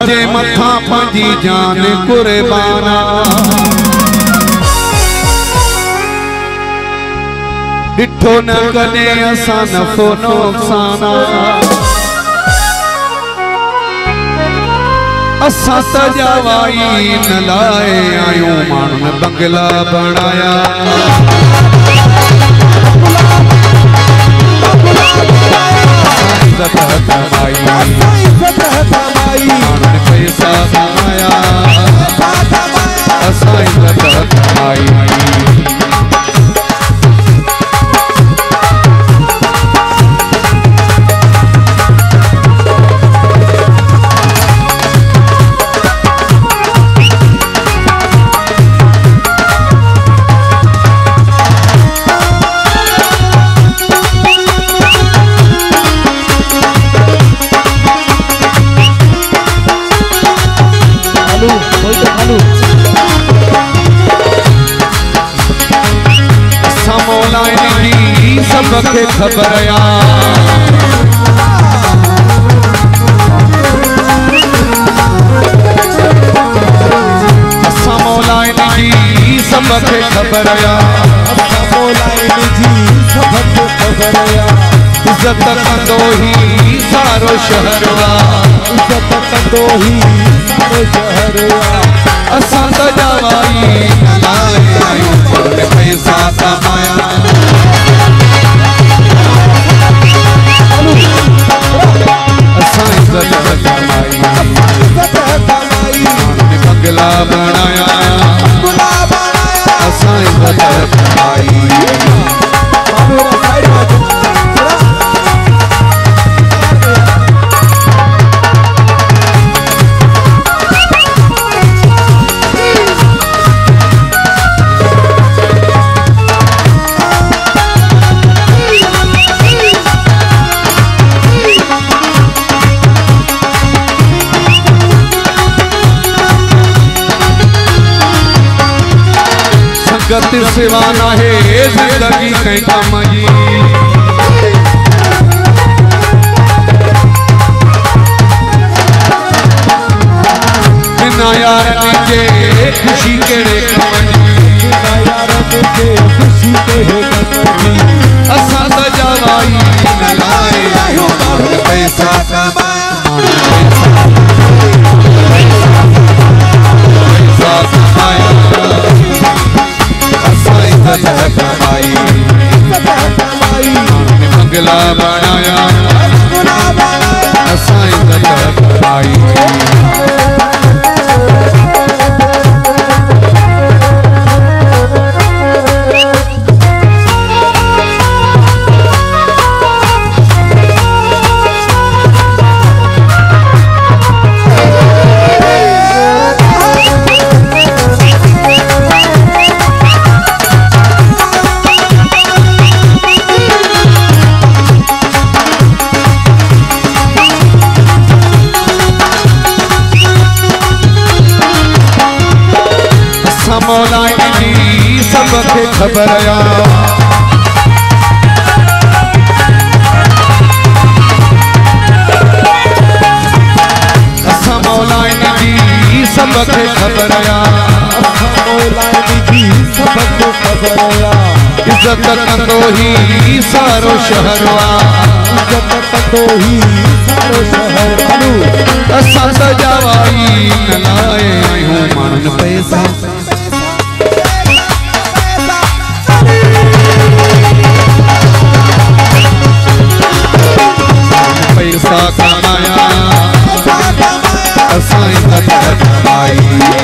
जे मथा पंजी जान कुर्बाना डिठो न कने असां नफ़ो नुक़साना असां त जवाई न लाए आयूं माण्हुनि बंगला बणाया माण्हुनि पैसा कमाया असां इज़त कमाई सबके खबरया असां मौलाइन जी सबके खबरया इज्जत कंदो ही सारो शहरवा इज्जत कंदो ही सारो शहरवा असां त जवाई लाए आयूं पैसा कमाया बंगला बनाया असां इज़त कमाई गत सिवा ना है जिंदगी कहीं कम जी बिना यार के खुशी केड़े कम जी बिना यार के खुशी केड़े कम जी असां त जवाई न लाए आयो पैसा कमाया पैसा कमाया बंगला बनाया असां इज़त कमाई मौलाइन जी सबके खबरया असां मौलाइन जी सबके खबरया मौलाइन जी सबके खबरया इज्जत कंदो ही सारो शहरवा इज्जत कंदो ही सारो शहरवा असां त जवाई न लाए आयूं माण्हुनि पैसा पैसा कमाया असां इज़त कमाई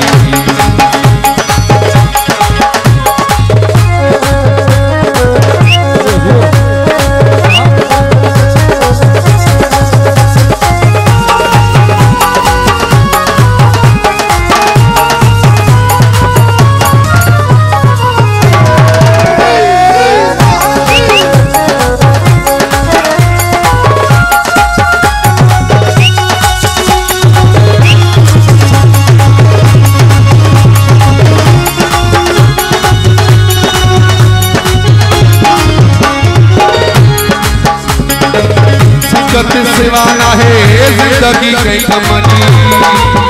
सिवा ना है जिंदगी कहीं कम जी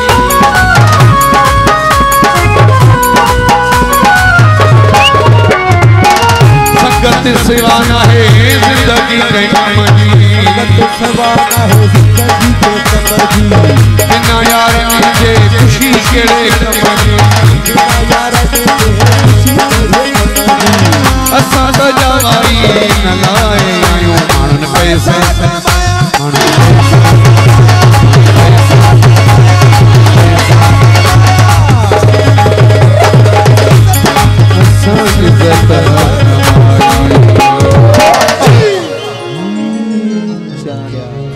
संगत सिवाना है जिंदगी के कमली, संगत सिवाना है जिंदगी के कमली, बिना यार मुझे खुशी केड़े कमली, बिना यार मुझे खुशी केड़े कमली, असां तो जावा